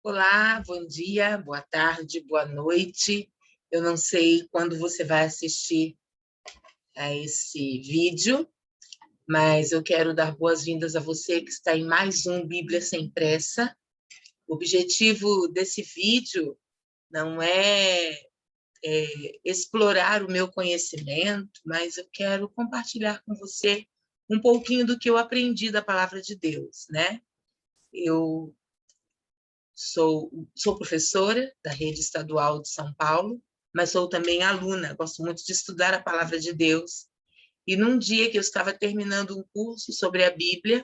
Olá, bom dia, boa tarde, boa noite. Eu não sei quando você vai assistir a esse vídeo, mas eu quero dar boas-vindas a você que está em mais um Bíblia Sem Pressa. O objetivo desse vídeo não é explorar o meu conhecimento, mas eu quero compartilhar com você um pouquinho do que eu aprendi da Palavra de Deus, né? Eu sou professora da Rede Estadual de São Paulo, mas sou também aluna, gosto muito de estudar a Palavra de Deus. E num dia que eu estava terminando um curso sobre a Bíblia,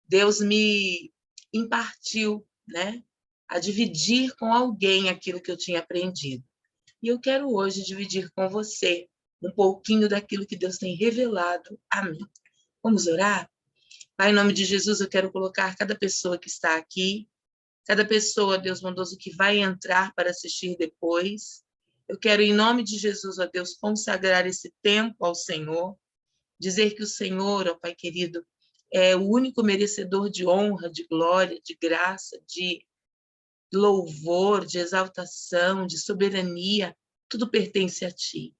Deus me impartiu, né, a dividir com alguém aquilo que eu tinha aprendido. E eu quero hoje dividir com você um pouquinho daquilo que Deus tem revelado a mim. Vamos orar? Pai, em nome de Jesus, eu quero colocar cada pessoa que está aqui, cada pessoa, Deus bondoso, que vai entrar para assistir depois. Eu quero, em nome de Jesus, ó Deus, consagrar esse tempo ao Senhor, dizer que o Senhor, ó Pai querido, é o único merecedor de honra, de glória, de graça, de louvor, de exaltação, de soberania, tudo pertence a Ti.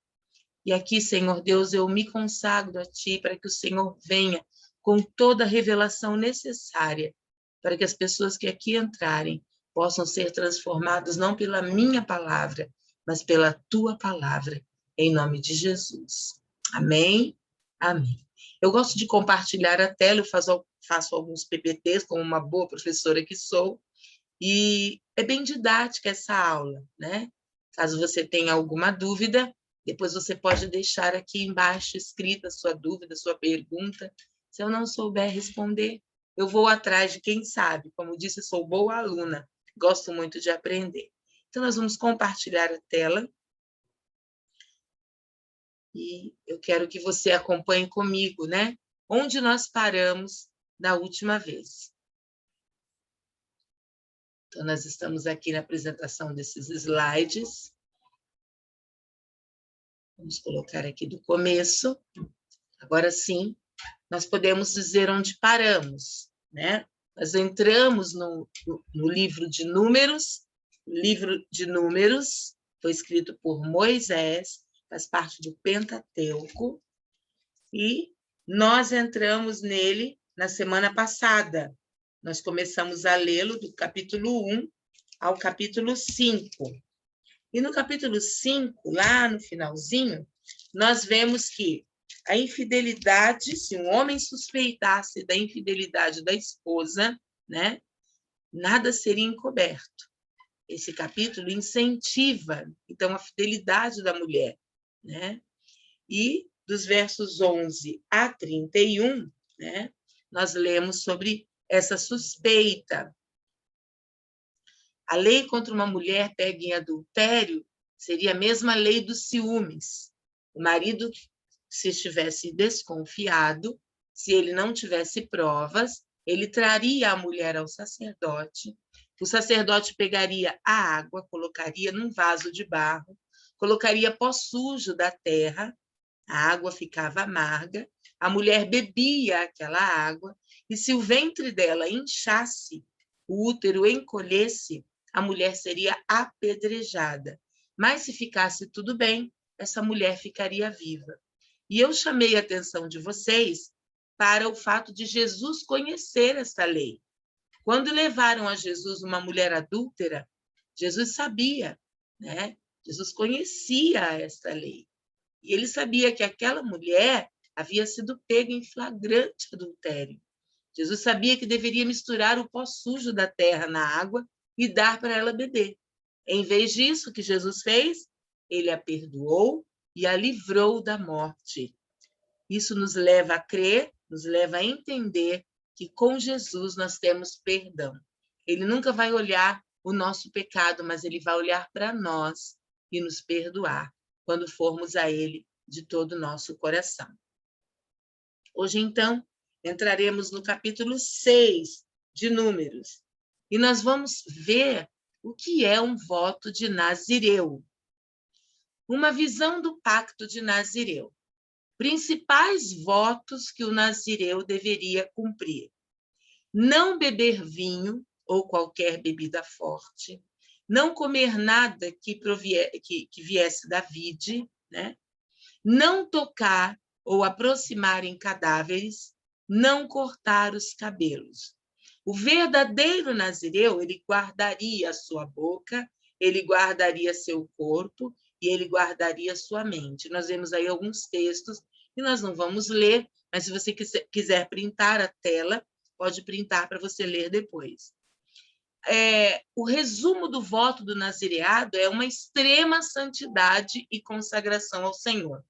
E aqui, Senhor Deus, eu me consagro a Ti para que o Senhor venha com toda a revelação necessária para que as pessoas que aqui entrarem possam ser transformadas não pela minha palavra, mas pela Tua palavra, em nome de Jesus. Amém? Amém. Eu gosto de compartilhar a tela, eu faço alguns PPTs, como uma boa professora que sou, e é bem didática essa aula, né? Caso você tenha alguma dúvida, depois você pode deixar aqui embaixo escrita a sua dúvida, a sua pergunta. Se eu não souber responder, eu vou atrás de quem sabe. Como disse, sou boa aluna, gosto muito de aprender. Então, nós vamos compartilhar a tela. E eu quero que você acompanhe comigo, né? Onde nós paramos da última vez. Então, nós estamos aqui na apresentação desses slides. Vamos colocar aqui do começo. Agora sim, nós podemos dizer onde paramos, né? Nós entramos no livro de Números. O livro de Números foi escrito por Moisés, faz parte do Pentateuco, e nós entramos nele na semana passada. Nós começamos a lê-lo do capítulo 1 ao capítulo 5. E no capítulo 5, lá no finalzinho, nós vemos que a infidelidade, se um homem suspeitasse da infidelidade da esposa, né, nada seria encoberto. Esse capítulo incentiva, então, a fidelidade da mulher, né? E dos versos 11 a 31, né, nós lemos sobre essa suspeita. A lei contra uma mulher pega em adultério seria a mesma lei dos ciúmes. O marido, se estivesse desconfiado, se ele não tivesse provas, ele traria a mulher ao sacerdote. O sacerdote pegaria a água, colocaria num vaso de barro, colocaria pó sujo da terra, a água ficava amarga, a mulher bebia aquela água, e se o ventre dela inchasse, o útero encolhesse, a mulher seria apedrejada. Mas se ficasse tudo bem, essa mulher ficaria viva. E eu chamei a atenção de vocês para o fato de Jesus conhecer essa lei. Quando levaram a Jesus uma mulher adúltera, Jesus sabia, né? Jesus conhecia essa lei. E ele sabia que aquela mulher havia sido pega em flagrante adultério. Jesus sabia que deveria misturar o pó sujo da terra na água e dar para ela beber. Em vez disso, o que Jesus fez? Ele a perdoou e a livrou da morte. Isso nos leva a crer, nos leva a entender que com Jesus nós temos perdão. Ele nunca vai olhar o nosso pecado, mas ele vai olhar para nós e nos perdoar quando formos a ele de todo o nosso coração. Hoje, então, entraremos no capítulo 6 de Números. E nós vamos ver o que é um voto de Nazireu. Uma visão do pacto de Nazireu. Principais votos que o Nazireu deveria cumprir. Não beber vinho ou qualquer bebida forte, não comer nada que viesse da vide, né? Não tocar ou aproximar em cadáveres, não cortar os cabelos. O verdadeiro nazireu, ele guardaria a sua boca, ele guardaria seu corpo e ele guardaria sua mente. Nós vemos aí alguns textos que nós não vamos ler, mas se você quiser printar a tela, pode printar para você ler depois. O resumo do voto do nazireado é uma extrema santidade e consagração ao Senhor.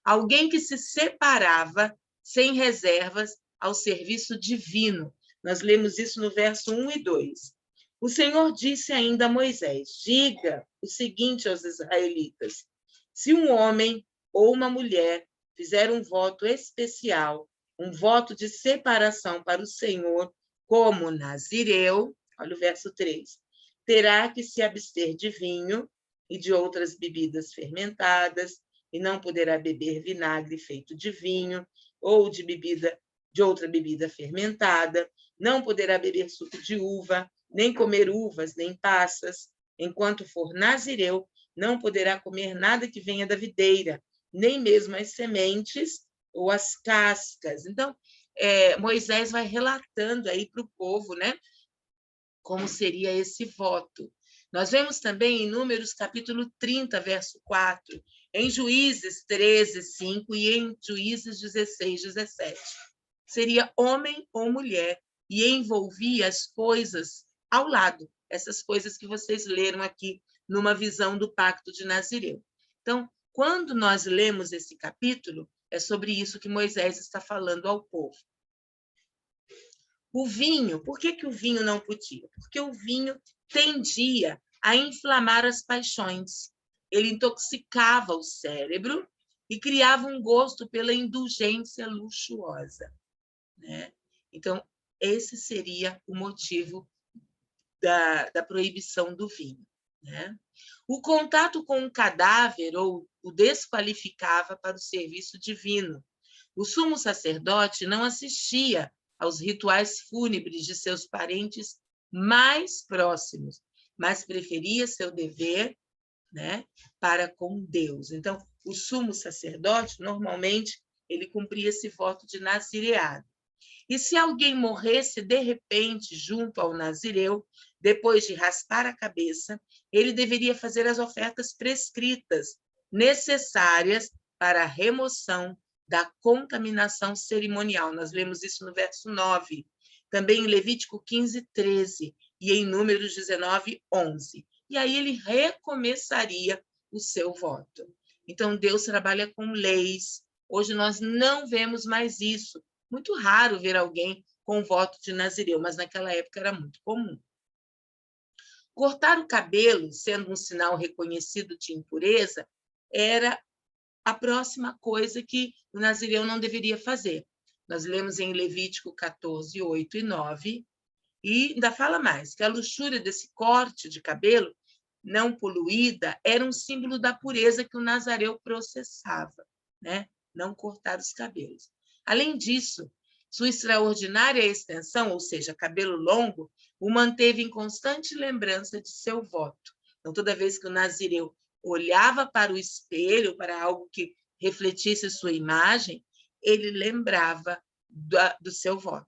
Alguém que se separava sem reservas ao serviço divino. Nós lemos isso no verso 1 e 2. O Senhor disse ainda a Moisés: diga o seguinte aos israelitas: se um homem ou uma mulher fizer um voto especial, um voto de separação para o Senhor, como nazireu, olha o verso 3, terá que se abster de vinho e de outras bebidas fermentadas, e não poderá beber vinagre feito de vinho ou de outra bebida fermentada, não poderá beber suco de uva, nem comer uvas, nem passas. Enquanto for nazireu, não poderá comer nada que venha da videira, nem mesmo as sementes ou as cascas. Então, Moisés vai relatando aí para o povo, né, como seria esse voto. Nós vemos também em Números capítulo 30, verso 4, em Juízes 13, 5 e em Juízes 16, 17. Seria homem ou mulher e envolvia as coisas ao lado, essas coisas que vocês leram aqui numa visão do Pacto de Nazireu. Então, quando nós lemos esse capítulo, é sobre isso que Moisés está falando ao povo. O vinho, por que o vinho não podia? Porque o vinho tendia a inflamar as paixões. Ele intoxicava o cérebro e criava um gosto pela indulgência luxuosa, né? Então, esse seria o motivo da proibição do vinho, né? O contato com um cadáver ou o desqualificava para o serviço divino. O sumo sacerdote não assistia aos rituais fúnebres de seus parentes mais próximos, mas preferia seu dever, né, para com Deus. Então, o sumo sacerdote, normalmente, ele cumpria esse voto de nazireado. E se alguém morresse de repente junto ao nazireu, depois de raspar a cabeça, ele deveria fazer as ofertas prescritas, necessárias para a remoção da contaminação cerimonial. Nós lemos isso no verso 9, também em Levítico 15, 13 e em Números 19, 11. E aí ele recomeçaria o seu voto. Então, Deus trabalha com leis. Hoje nós não vemos mais isso. Muito raro ver alguém com voto de nazireu, mas naquela época era muito comum. Cortar o cabelo, sendo um sinal reconhecido de impureza, era a próxima coisa que o nazireu não deveria fazer. Nós lemos em Levítico 14, 8 e 9, e ainda fala mais, que a luxúria desse corte de cabelo não poluída era um símbolo da pureza que o nazareu processava, né? Não cortar os cabelos. Além disso, sua extraordinária extensão, ou seja, cabelo longo, o manteve em constante lembrança de seu voto. Então, toda vez que o nazireu olhava para o espelho, para algo que refletisse sua imagem, ele lembrava do seu voto.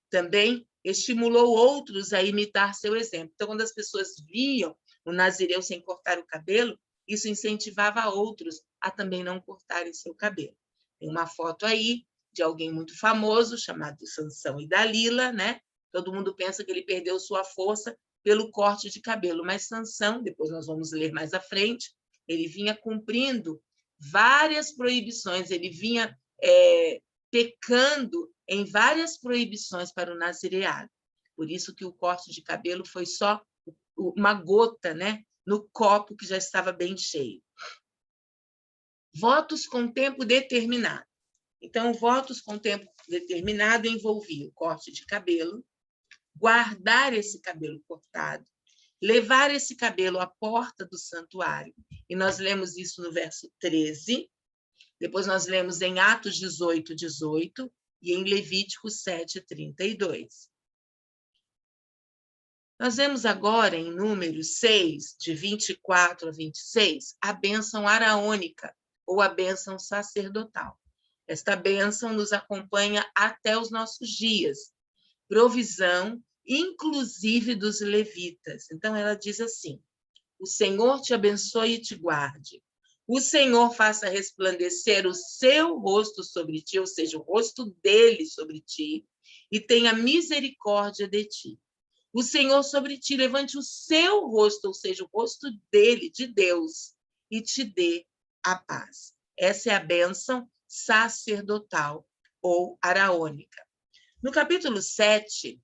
Também estimulou outros a imitar seu exemplo. Então, quando as pessoas viam o nazireu sem cortar o cabelo, isso incentivava outros a também não cortarem seu cabelo. Tem uma foto aí de alguém muito famoso, chamado Sansão e Dalila, né? Todo mundo pensa que ele perdeu sua força pelo corte de cabelo, mas Sansão, depois nós vamos ler mais à frente, ele vinha cumprindo várias proibições, ele vinha pecando em várias proibições para o nazireado. Por isso que o corte de cabelo foi só uma gota, né, no copo que já estava bem cheio. Votos com tempo determinado. Então, votos com tempo determinado envolviam o corte de cabelo, guardar esse cabelo cortado, levar esse cabelo à porta do santuário. E nós lemos isso no verso 13, depois nós lemos em Atos 18, 18 e em Levítico 7, 32. Nós vemos agora, em Números 6, de 24 a 26, a bênção araônica, ou a bênção sacerdotal. Esta bênção nos acompanha até os nossos dias, provisão, inclusive dos levitas. Então, ela diz assim: o Senhor te abençoe e te guarde. O Senhor faça resplandecer o seu rosto sobre ti, ou seja, o rosto dele sobre ti, e tenha misericórdia de ti. O Senhor sobre ti levante o seu rosto, ou seja, o rosto dele, de Deus, e te dê a paz. Essa é a bênção sacerdotal ou araônica. No capítulo 7,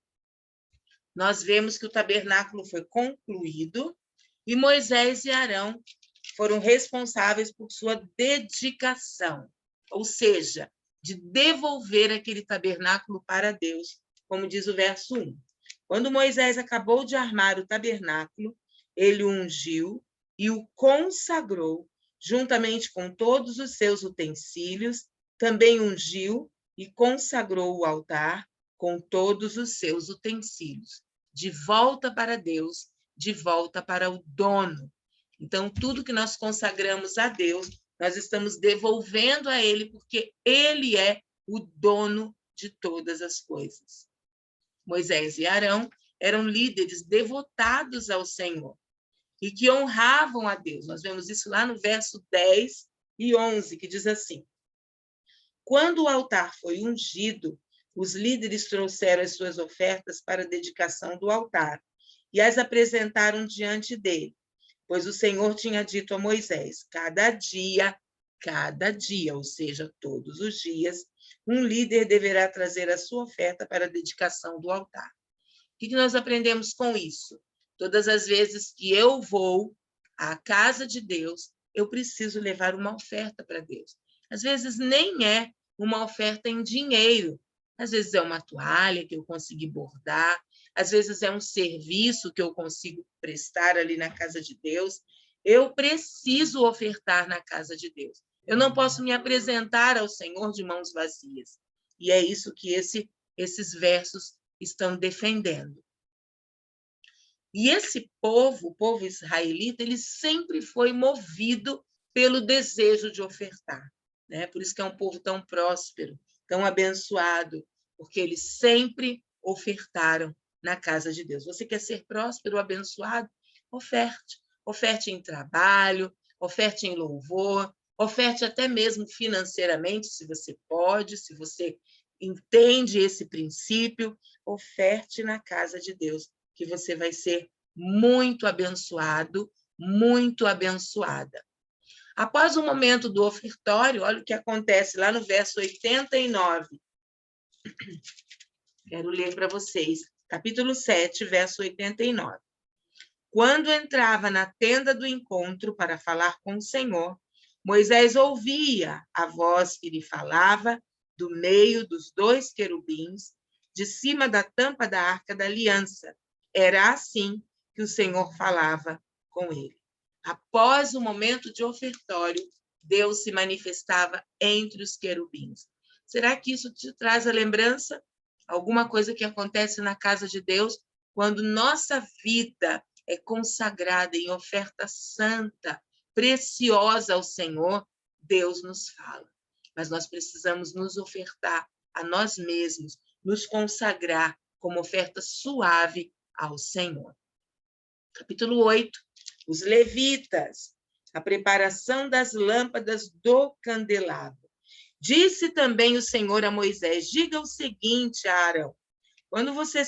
nós vemos que o tabernáculo foi concluído e Moisés e Arão foram responsáveis por sua dedicação, ou seja, de devolver aquele tabernáculo para Deus, como diz o verso 1. Quando Moisés acabou de armar o tabernáculo, ele o ungiu e o consagrou, juntamente com todos os seus utensílios, também ungiu e consagrou o altar com todos os seus utensílios, de volta para Deus, de volta para o dono. Então, tudo que nós consagramos a Deus, nós estamos devolvendo a Ele, porque Ele é o dono de todas as coisas. Moisés e Arão eram líderes devotados ao Senhor e que honravam a Deus. Nós vemos isso lá no verso 10 e 11, que diz assim: quando o altar foi ungido, os líderes trouxeram as suas ofertas para a dedicação do altar e as apresentaram diante dele, pois o Senhor tinha dito a Moisés: cada dia, ou seja, todos os dias, um líder deverá trazer a sua oferta para a dedicação do altar. O que nós aprendemos com isso? Todas as vezes que eu vou à casa de Deus, eu preciso levar uma oferta para Deus. Às vezes nem é uma oferta em dinheiro, às vezes é uma toalha que eu consegui bordar, às vezes é um serviço que eu consigo prestar ali na casa de Deus. Eu preciso ofertar na casa de Deus. Eu não posso me apresentar ao Senhor de mãos vazias. E é isso que esses versos estão defendendo. E esse povo, o povo israelita, ele sempre foi movido pelo desejo de ofertar, né? Por isso que é um povo tão próspero, tão abençoado, porque eles sempre ofertaram na casa de Deus. Você quer ser próspero, abençoado? Oferte. Oferte em trabalho, oferte em louvor, oferte até mesmo financeiramente, se você pode, se você entende esse princípio, oferte na casa de Deus, que você vai ser muito abençoado, muito abençoada. Após o momento do ofertório, olha o que acontece lá no verso 89. Quero ler para vocês. Capítulo 7, verso 89. Quando entrava na tenda do encontro para falar com o Senhor, Moisés ouvia a voz que lhe falava do meio dos dois querubins, de cima da tampa da arca da aliança. Era assim que o Senhor falava com ele. Após o momento de ofertório, Deus se manifestava entre os querubins. Será que isso te traz a lembrança? Alguma coisa que acontece na casa de Deus quando nossa vida é consagrada em oferta santa, preciosa ao Senhor, Deus nos fala. Mas nós precisamos nos ofertar a nós mesmos, nos consagrar como oferta suave ao Senhor. Capítulo 8, os levitas, a preparação das lâmpadas do candelabro. Disse também o Senhor a Moisés: diga o seguinte a Arão: quando você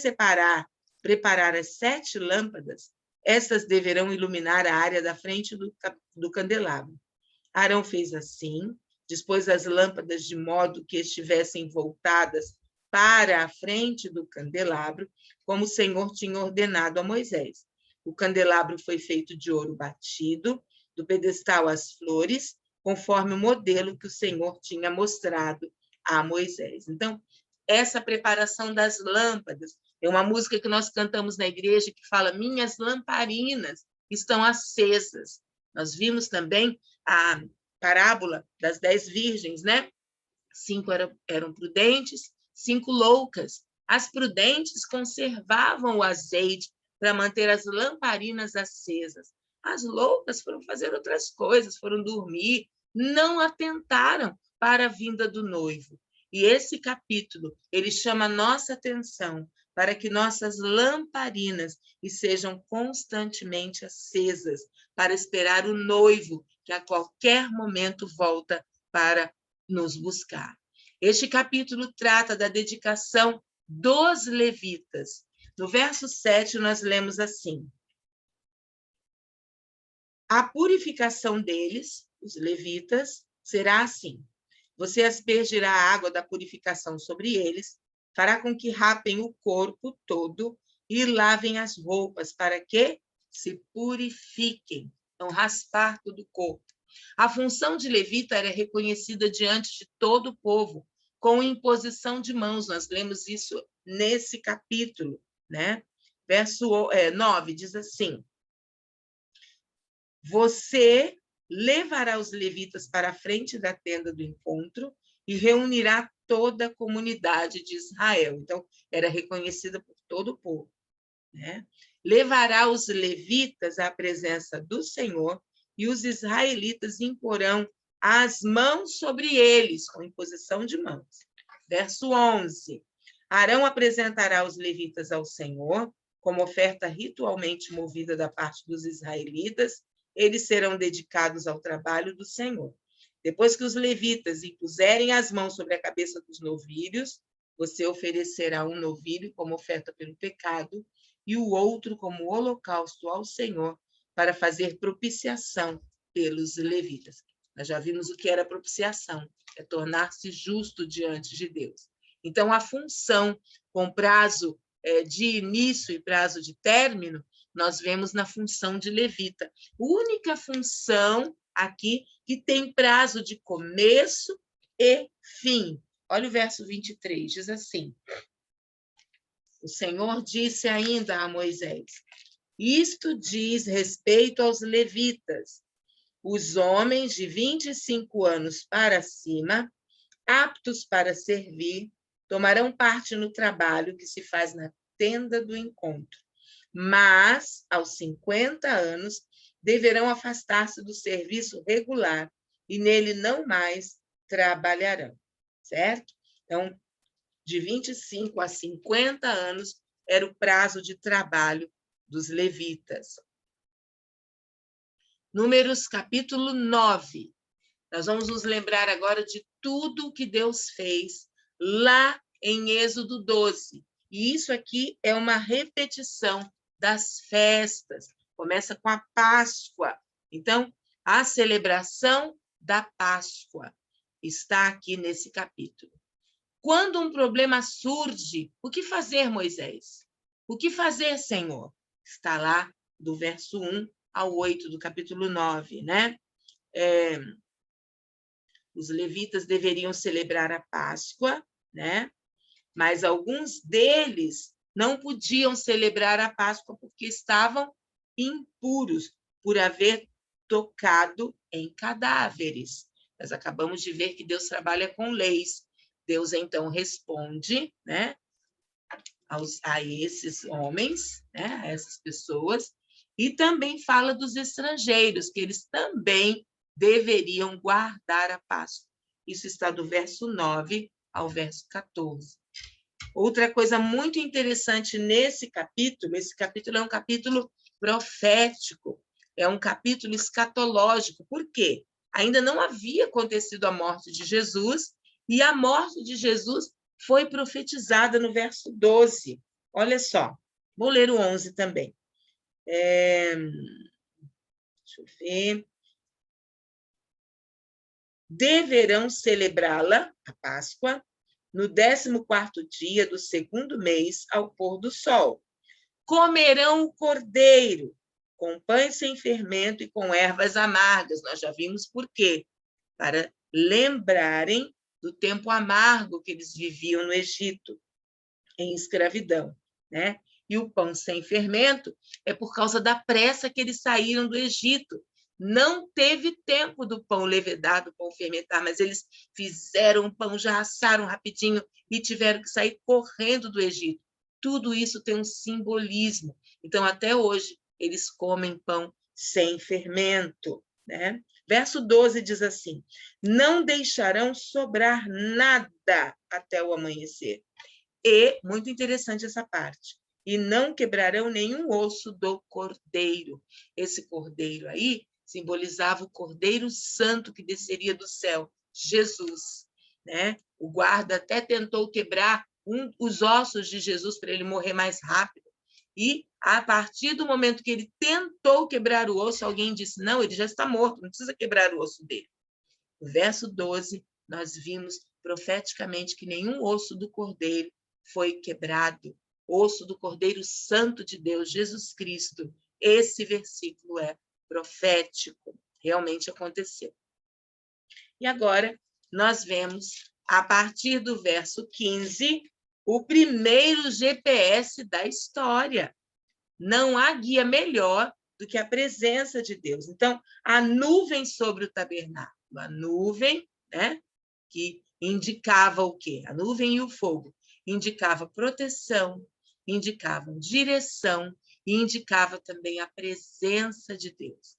preparar as 7 lâmpadas, estas deverão iluminar a área da frente do candelabro. Arão fez assim, dispôs as lâmpadas de modo que estivessem voltadas para a frente do candelabro, como o Senhor tinha ordenado a Moisés. O candelabro foi feito de ouro batido, do pedestal às flores, conforme o modelo que o Senhor tinha mostrado a Moisés. Então, essa preparação das lâmpadas é uma música que nós cantamos na igreja que fala: minhas lamparinas estão acesas. Nós vimos também a parábola das 10 virgens, né? 5 eram prudentes, 5 loucas. As prudentes conservavam o azeite para manter as lamparinas acesas. As loucas foram fazer outras coisas, foram dormir, não atentaram para a vinda do noivo. E esse capítulo, ele chama a nossa atenção para que nossas lamparinas sejam constantemente acesas, para esperar o noivo, que a qualquer momento volta para nos buscar. Este capítulo trata da dedicação dos levitas. No verso 7, nós lemos assim: a purificação deles, os levitas, será assim: você aspergirá a água da purificação sobre eles, fará com que rapem o corpo todo e lavem as roupas, para que se purifiquem. Então, raspar todo o corpo. A função de levita era reconhecida diante de todo o povo, com imposição de mãos. Nós lemos isso nesse capítulo, né? Verso 9 diz assim: você levará os levitas para a frente da tenda do encontro e reunirá toda a comunidade de Israel. Então, era reconhecida por todo o povo, né? Levará os levitas à presença do Senhor e os israelitas imporão as mãos sobre eles, com imposição de mãos. Verso 11. Arão apresentará os levitas ao Senhor como oferta ritualmente movida da parte dos israelitas. Eles serão dedicados ao trabalho do Senhor. Depois que os levitas impuserem as mãos sobre a cabeça dos novilhos, você oferecerá um novilho como oferta pelo pecado e o outro como holocausto ao Senhor, para fazer propiciação pelos levitas. Nós já vimos o que era propiciação, é tornar-se justo diante de Deus. Então, a função com prazo de início e prazo de término, nós vemos na função de levita. Única função aqui que tem prazo de começo e fim. Olha o verso 23, diz assim: o Senhor disse ainda a Moisés: isto diz respeito aos levitas, os homens de 25 anos para cima, aptos para servir, tomarão parte no trabalho que se faz na tenda do encontro, mas, aos 50 anos, deverão afastar-se do serviço regular e nele não mais trabalharão, certo? Então, de 25 a 50 anos era o prazo de trabalho dos levitas. Números, capítulo 9. Nós vamos nos lembrar agora de tudo que Deus fez lá em Êxodo 12. E isso aqui é uma repetição das festas. Começa com a Páscoa. Então, a celebração da Páscoa está aqui nesse capítulo. Quando um problema surge, o que fazer, Moisés? O que fazer, Senhor? Está lá do verso 1 ao 8 do capítulo 9, né? Os levitas deveriam celebrar a Páscoa, né? Mas alguns deles não podiam celebrar a Páscoa porque estavam impuros por haver tocado em cadáveres. Nós acabamos de ver que Deus trabalha com leis. Deus, então, responde, né, a esses homens, né, a essas pessoas, e também fala dos estrangeiros, que eles também deveriam guardar a Páscoa. Isso está do verso 9 ao verso 14. Outra coisa muito interessante nesse capítulo, esse capítulo é um capítulo profético, é um capítulo escatológico. Por quê? Ainda não havia acontecido a morte de Jesus, e a morte de Jesus foi profetizada no verso 12. Olha só, vou ler o 11 também. Deixa eu ver. Deverão celebrá-la, a Páscoa, no 14º dia do segundo mês, ao pôr do sol. Comerão o cordeiro, com pães sem fermento e com ervas amargas. Nós já vimos por quê. Para lembrarem do tempo amargo que eles viviam no Egito, em escravidão, né? E o pão sem fermento é por causa da pressa que eles saíram do Egito. Não teve tempo do pão levedar, do pão fermentar, mas eles fizeram o pão, já assaram rapidinho e tiveram que sair correndo do Egito. Tudo isso tem um simbolismo. Então, até hoje, eles comem pão sem fermento, né? Verso 12 diz assim: não deixarão sobrar nada até o amanhecer. E, muito interessante essa parte, e não quebrarão nenhum osso do cordeiro. Esse cordeiro aí simbolizava o Cordeiro Santo que desceria do céu, Jesus, né? O guarda até tentou quebrar os ossos de Jesus para ele morrer mais rápido. E, a partir do momento que ele tentou quebrar o osso, alguém disse, não, ele já está morto, não precisa quebrar o osso dele. No verso 12, nós vimos profeticamente que nenhum osso do cordeiro foi quebrado. Osso do Cordeiro Santo de Deus, Jesus Cristo. Esse versículo é profético. Realmente aconteceu. E agora, nós vemos, a partir do verso 15, o primeiro GPS da história. Não há guia melhor do que a presença de Deus. Então, a nuvem sobre o tabernáculo, a nuvem, né, que indicava o quê? A nuvem e o fogo indicava proteção, indicavam direção e indicava também a presença de Deus.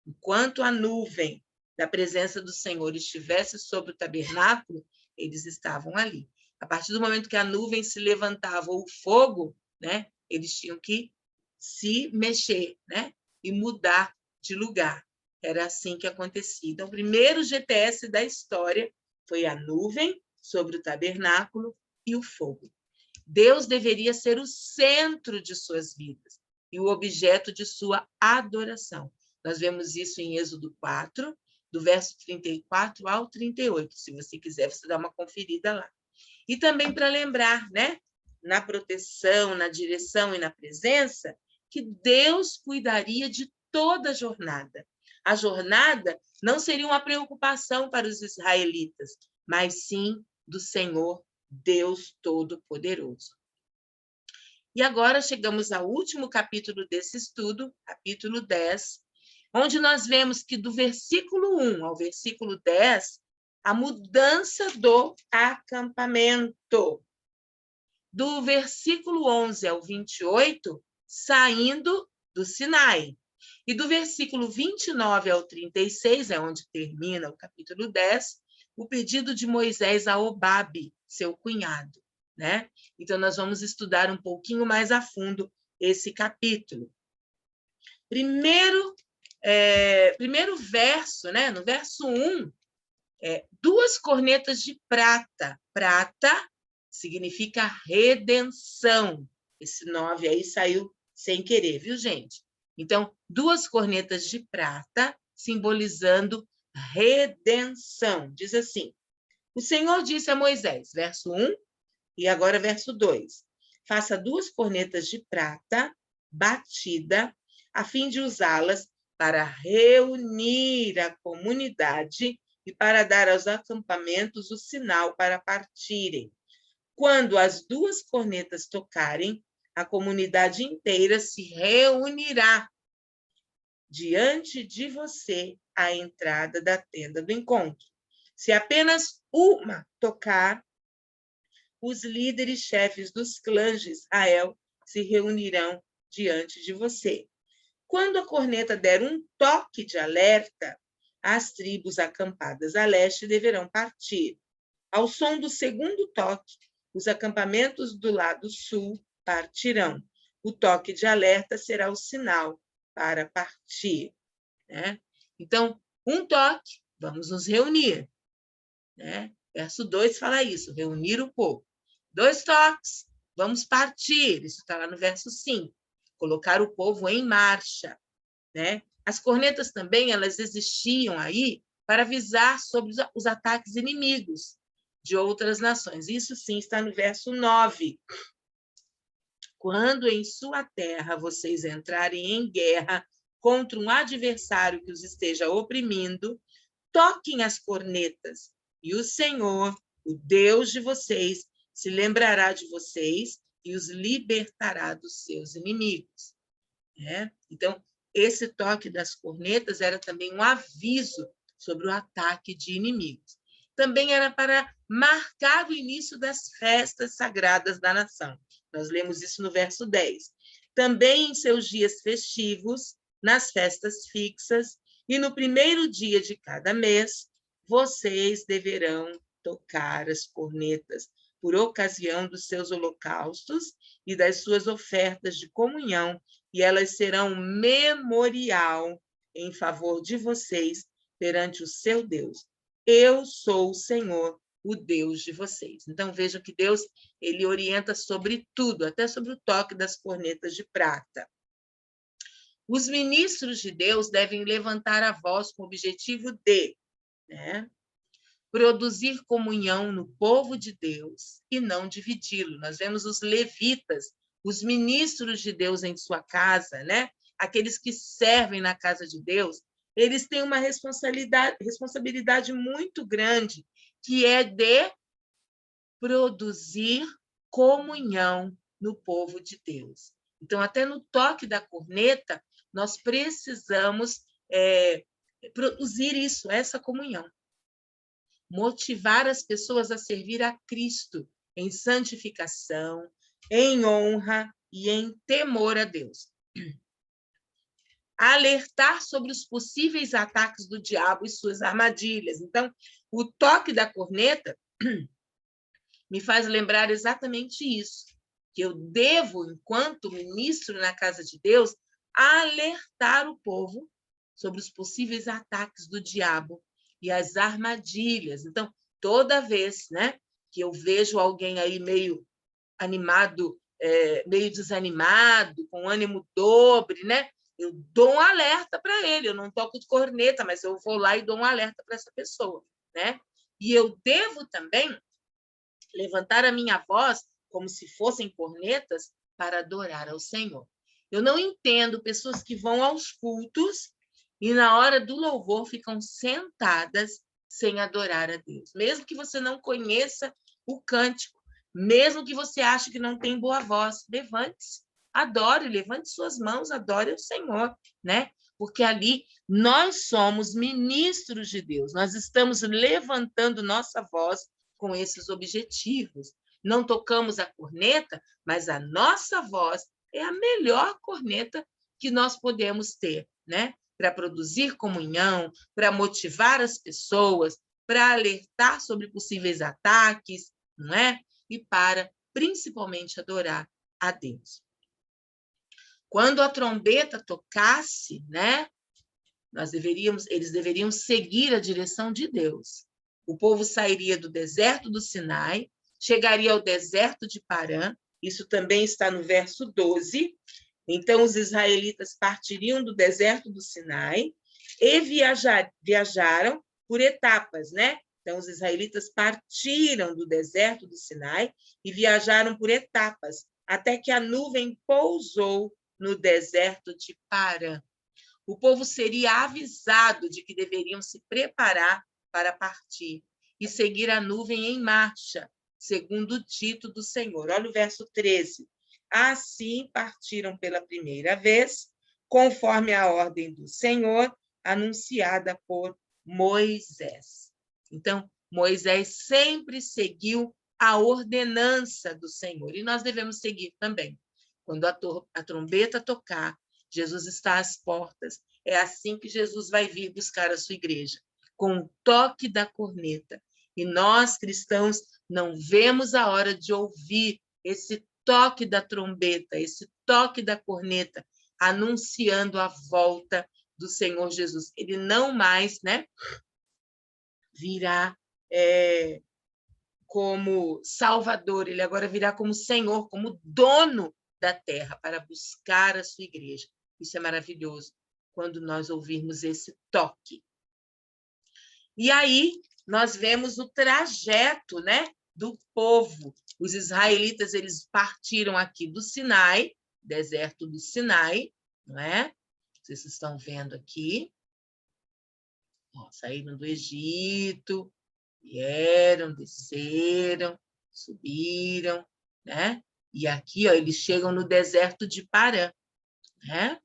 Enquanto a nuvem da presença do Senhor estivesse sobre o tabernáculo, eles estavam ali. A partir do momento que a nuvem se levantava, ou o fogo, né, eles tinham que se mexer, né, e mudar de lugar. Era assim que acontecia. Então, o primeiro GPS da história foi a nuvem sobre o tabernáculo e o fogo. Deus deveria ser o centro de suas vidas e o objeto de sua adoração. Nós vemos isso em Êxodo 4, do verso 34 ao 38. Se você quiser, você dá uma conferida lá. E também para lembrar, né, na proteção, na direção e na presença, que Deus cuidaria de toda a jornada. A jornada não seria uma preocupação para os israelitas, mas sim do Senhor Deus Todo-Poderoso. E agora chegamos ao último capítulo desse estudo, capítulo 10, onde nós vemos que do versículo 1 ao versículo 10, a mudança do acampamento. Do versículo 11 ao 28, saindo do Sinai. E do versículo 29 ao 36, é onde termina o capítulo 10, o pedido de Moisés a Obabe, seu cunhado, né? Então, nós vamos estudar um pouquinho mais a fundo esse capítulo. Primeiro verso, né? No verso 1, duas cornetas de prata. Prata significa redenção. Esse 9 aí saiu sem querer, viu, gente? Então, duas cornetas de prata simbolizando redenção. Diz assim: o Senhor disse a Moisés, verso 1 e agora verso 2: faça duas cornetas de prata batida, a fim de usá-las para reunir a comunidade e para dar aos acampamentos o sinal para partirem. Quando as duas cornetas tocarem, a comunidade inteira se reunirá diante de você à entrada da tenda do encontro. Se apenas uma tocar, os líderes chefes dos clãs de Israel se reunirão diante de você. Quando a corneta der um toque de alerta, as tribos acampadas a leste deverão partir. Ao som do segundo toque, os acampamentos do lado sul partirão. O toque de alerta será o sinal para partir, né? Então, um toque, vamos nos reunir, né? Verso 2 fala isso, reunir o povo. 2 toques, vamos partir, isso está lá no verso 5. Colocar o povo em marcha, né? As cornetas também, elas existiam aí para avisar sobre os ataques inimigos de outras nações. Isso sim está no verso 9. Quando em sua terra vocês entrarem em guerra contra um adversário que os esteja oprimindo, toquem as cornetas, e o Senhor, o Deus de vocês, se lembrará de vocês e os libertará dos seus inimigos. Então, esse toque das cornetas era também um aviso sobre o ataque de inimigos. Também era para marcar o início das festas sagradas da nação. Nós lemos isso no verso 10. Também em seus dias festivos, nas festas fixas e no primeiro dia de cada mês, vocês deverão tocar as cornetas por ocasião dos seus holocaustos e das suas ofertas de comunhão, e elas serão memorial em favor de vocês perante o seu Deus. Eu sou o Senhor, o Deus de vocês. Então, vejam que Deus, ele orienta sobre tudo, até sobre o toque das cornetas de prata. Os ministros de Deus devem levantar a voz com o objetivo de, né, produzir comunhão no povo de Deus e não dividi-lo. Nós vemos os levitas, os ministros de Deus em sua casa, né? Aqueles que servem na casa de Deus, eles têm uma responsabilidade muito grande, que é de produzir comunhão no povo de Deus. Então, até no toque da corneta, nós precisamos produzir isso, essa comunhão. Motivar as pessoas a servir a Cristo em santificação, em honra e em temor a Deus. Alertar sobre os possíveis ataques do diabo e suas armadilhas. Então, o toque da corneta me faz lembrar exatamente isso, que eu devo, enquanto ministro na casa de Deus, alertar o povo sobre os possíveis ataques do diabo e as armadilhas. Então, toda vez, né, que eu vejo alguém aí meio animado, meio desanimado, com ânimo dobre, né, eu dou um alerta para ele. Eu não toco de corneta, mas eu vou lá e dou um alerta para essa pessoa, né? E eu devo também levantar a minha voz como se fossem cornetas para adorar ao Senhor. Eu não entendo pessoas que vão aos cultos e na hora do louvor ficam sentadas sem adorar a Deus. Mesmo que você não conheça o cântico, mesmo que você ache que não tem boa voz, levante-se, adore, levante suas mãos, adore ao Senhor, né? Porque ali nós somos ministros de Deus, nós estamos levantando nossa voz com esses objetivos. Não tocamos a corneta, mas a nossa voz é a melhor corneta que nós podemos ter, né? Para produzir comunhão, para motivar as pessoas, para alertar sobre possíveis ataques, não é? E para, principalmente, adorar a Deus. Quando a trombeta tocasse, né? Eles deveriam seguir a direção de Deus. O povo sairia do deserto do Sinai, chegaria ao deserto de Parã, isso também está no verso 12. Então, os israelitas partiriam do deserto do Sinai e viajaram por etapas, né? Então, os israelitas partiram do deserto do Sinai e viajaram por etapas, até que a nuvem pousou no deserto de Parã. O povo seria avisado de que deveriam se preparar para partir e seguir a nuvem em marcha, segundo o dito do Senhor. Olha o verso 13. Assim partiram pela primeira vez, conforme a ordem do Senhor, anunciada por Moisés. Então, Moisés sempre seguiu a ordenança do Senhor, e nós devemos seguir também. Quando a trombeta tocar, Jesus está às portas. É assim que Jesus vai vir buscar a sua igreja, com o toque da corneta. E nós, cristãos, não vemos a hora de ouvir esse toque da trombeta, esse toque da corneta, anunciando a volta do Senhor Jesus. Ele não mais, né, virá como Salvador, ele agora virá como Senhor, como dono da terra, para buscar a sua igreja. Isso é maravilhoso, quando nós ouvirmos esse toque. E aí, nós vemos o trajeto, né, do povo. Os israelitas, eles partiram aqui do Sinai, deserto do Sinai, não é? Vocês estão vendo aqui. Ó, saíram do Egito, vieram, desceram, subiram, né? E aqui, ó, eles chegam no deserto de Parã, né?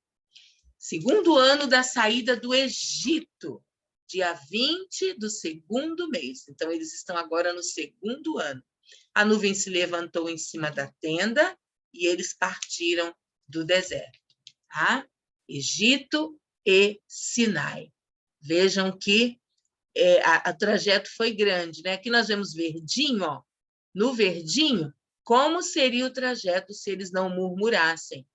Segundo ano da saída do Egito, dia 20 do segundo mês. Então, eles estão agora no segundo ano. A nuvem se levantou em cima da tenda e eles partiram do deserto. Tá? Egito e Sinai. Vejam que a trajeto foi grande, né? Aqui nós vemos verdinho, ó. No verdinho, como seria o trajeto se eles não murmurassem?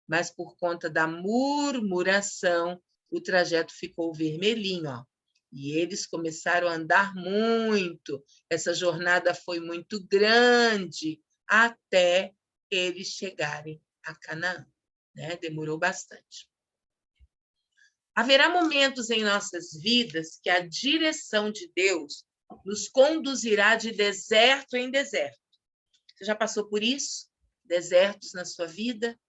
Mas por conta da murmuração, o trajeto ficou vermelhinho, ó. E eles começaram a andar muito. Essa jornada foi muito grande até eles chegarem a Canaã, né? Demorou bastante. Haverá momentos em nossas vidas que a direção de Deus nos conduzirá de deserto em deserto. Você já passou por isso? Desertos na sua vida?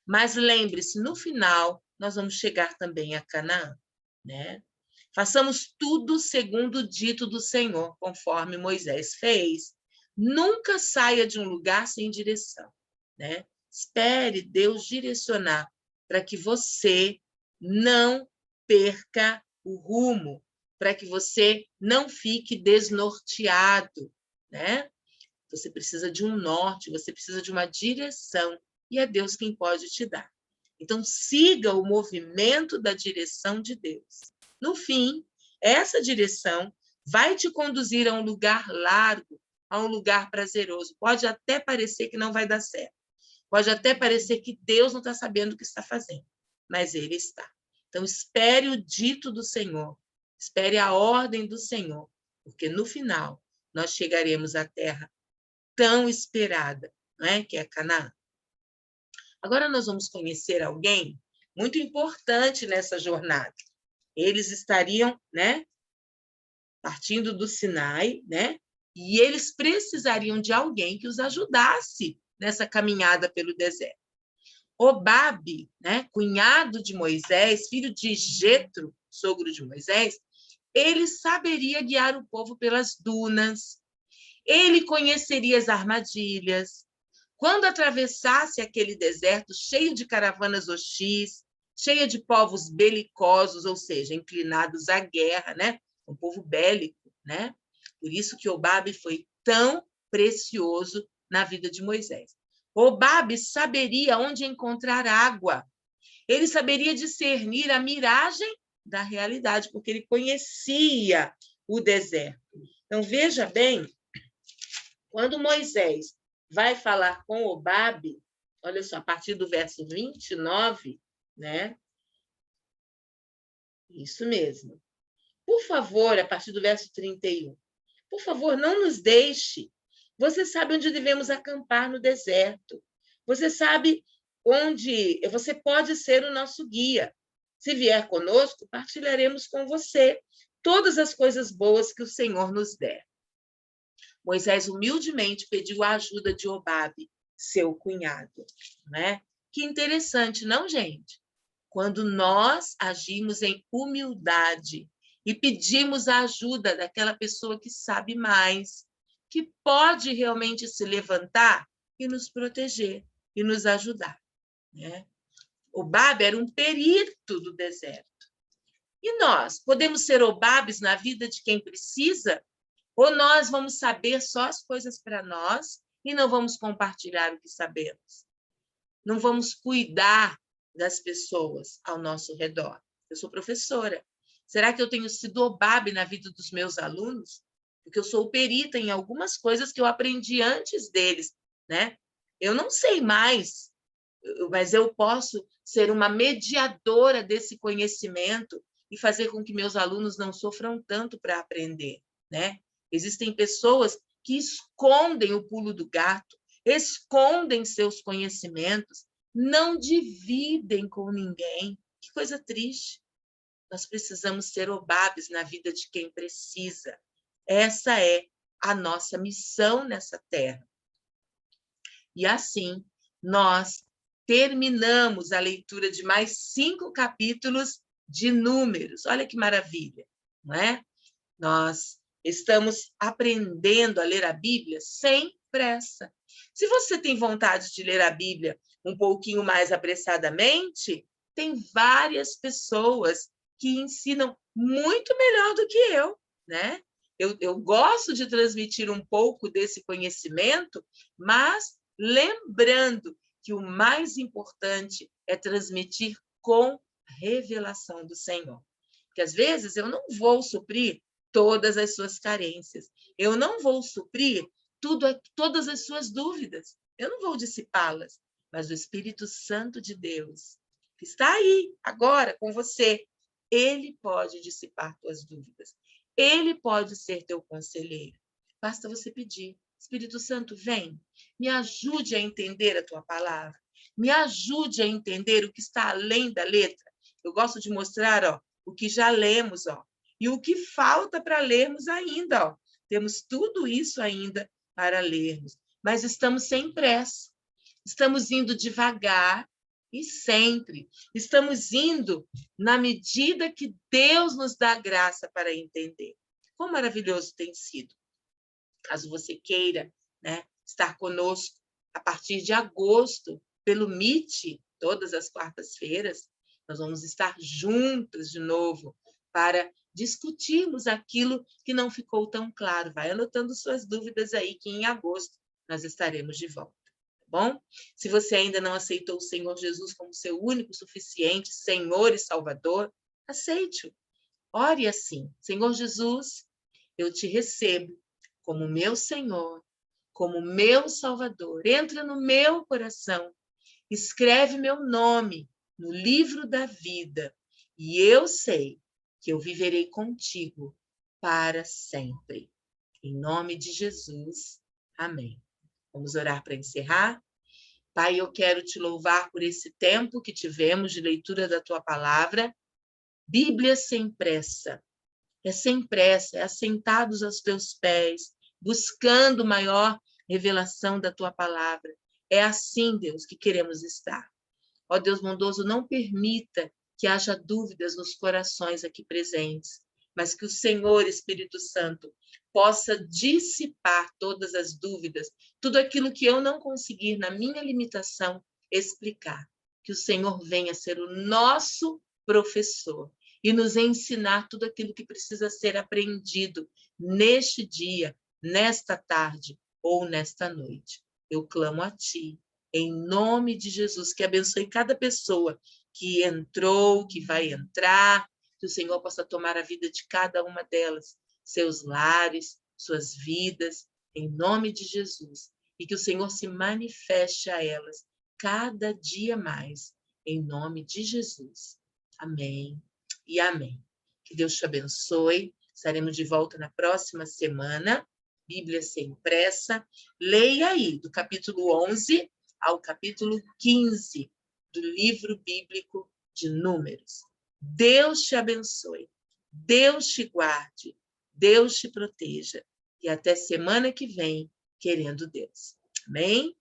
Mas lembre-se, no final, nós vamos chegar também a Canaã, né? Façamos tudo segundo o dito do Senhor, conforme Moisés fez. Nunca saia de um lugar sem direção, né? Espere Deus direcionar para que você não perca o rumo, para que você não fique desnorteado, né? Você precisa de um norte, você precisa de uma direção, e é Deus quem pode te dar. Então, siga o movimento da direção de Deus. No fim, essa direção vai te conduzir a um lugar largo, a um lugar prazeroso. Pode até parecer que não vai dar certo. Pode até parecer que Deus não está sabendo o que está fazendo, mas Ele está. Então, espere o dito do Senhor, espere a ordem do Senhor, porque no final nós chegaremos à terra tão esperada, não é? Que é Canaã. Agora nós vamos conhecer alguém muito importante nessa jornada. Eles estariam, né, partindo do Sinai, né? E eles precisariam de alguém que os ajudasse nessa caminhada pelo deserto. Obabe, né, cunhado de Moisés, filho de Jetro, sogro de Moisés, ele saberia guiar o povo pelas dunas. Ele conheceria as armadilhas. Quando atravessasse aquele deserto cheio de caravanas hostis, cheia de povos belicosos, ou seja, inclinados à guerra, né? Um povo bélico, né? Por isso que Obabe foi tão precioso na vida de Moisés. Obabe saberia onde encontrar água. Ele saberia discernir a miragem da realidade, porque ele conhecia o deserto. Então, veja bem, quando Moisés vai falar com Obabe, olha só, a partir do verso 29, né? Isso mesmo. Por favor, a partir do verso 31, por favor, não nos deixe. Você sabe onde devemos acampar no deserto. Você sabe onde você pode ser o nosso guia. Se vier conosco, partilharemos com você todas as coisas boas que o Senhor nos der. Moisés humildemente pediu a ajuda de Obabe, seu cunhado, né? Que interessante, não, gente? Quando nós agimos em humildade e pedimos a ajuda daquela pessoa que sabe mais, que pode realmente se levantar e nos proteger e nos ajudar, né? Obabe era um perito do deserto. E nós, podemos ser Obabes na vida de quem precisa? Ou nós vamos saber só as coisas para nós e não vamos compartilhar o que sabemos? Não vamos cuidar das pessoas ao nosso redor? Eu sou professora. Será que eu tenho sido Obabe na vida dos meus alunos? Porque eu sou perita em algumas coisas que eu aprendi antes deles, né? Eu não sei mais, mas eu posso ser uma mediadora desse conhecimento e fazer com que meus alunos não sofram tanto para aprender, né? Existem pessoas que escondem o pulo do gato, escondem seus conhecimentos, não dividem com ninguém. Que coisa triste. Nós precisamos ser Obabes na vida de quem precisa. Essa é a nossa missão nessa terra. E assim, nós terminamos a leitura de mais 5 capítulos de Números. Olha que maravilha, não é? Nós estamos aprendendo a ler a Bíblia sem pressa. Se você tem vontade de ler a Bíblia um pouquinho mais apressadamente, tem várias pessoas que ensinam muito melhor do que eu, né? Eu gosto de transmitir um pouco desse conhecimento, mas lembrando que o mais importante é transmitir com revelação do Senhor. Porque às vezes eu não vou suprir todas as suas carências, eu não vou suprir todas as suas dúvidas, eu não vou dissipá-las, mas o Espírito Santo de Deus, que está aí agora com você, ele pode dissipar tuas dúvidas, ele pode ser teu conselheiro. Basta você pedir. Espírito Santo, vem, me ajude a entender a tua palavra, me ajude a entender o que está além da letra. Eu gosto de mostrar, o que já lemos, e o que falta para lermos ainda. Temos tudo isso ainda para lermos, mas estamos sem pressa, estamos indo devagar e sempre. Estamos indo na medida que Deus nos dá graça para entender. Quão maravilhoso tem sido. Caso você queira, né, estar conosco a partir de agosto, pelo Meet, todas as quartas-feiras, nós vamos estar juntas de novo para discutirmos aquilo que não ficou tão claro. Vai anotando suas dúvidas aí, que em agosto nós estaremos de volta. Bom? Se você ainda não aceitou o Senhor Jesus como seu único, suficiente Senhor e Salvador, aceite-o. Ore assim: Senhor Jesus, eu te recebo como meu Senhor, como meu Salvador. Entra no meu coração, escreve meu nome no livro da vida, e eu sei que eu viverei contigo para sempre. Em nome de Jesus, amém. Vamos orar para encerrar? Pai, eu quero te louvar por esse tempo que tivemos de leitura da tua palavra. Bíblia sem pressa. É sem pressa, é assentados aos teus pés, buscando maior revelação da tua palavra. É assim, Deus, que queremos estar. Ó Deus bondoso, não permita que haja dúvidas nos corações aqui presentes, mas que o Senhor, Espírito Santo, possa dissipar todas as dúvidas, tudo aquilo que eu não conseguir, na minha limitação, explicar. Que o Senhor venha ser o nosso professor e nos ensinar tudo aquilo que precisa ser aprendido neste dia, nesta tarde ou nesta noite. Eu clamo a Ti, em nome de Jesus, que abençoe cada pessoa que entrou, que vai entrar, que o Senhor possa tomar a vida de cada uma delas, seus lares, suas vidas, em nome de Jesus, e que o Senhor se manifeste a elas cada dia mais, em nome de Jesus. Amém e amém. Que Deus te abençoe. Estaremos de volta na próxima semana. Bíblia sem pressa. Leia aí, do capítulo 11 ao capítulo 15 do livro bíblico de Números. Deus te abençoe. Deus te guarde. Deus te proteja. E até semana que vem, querendo Deus. Amém?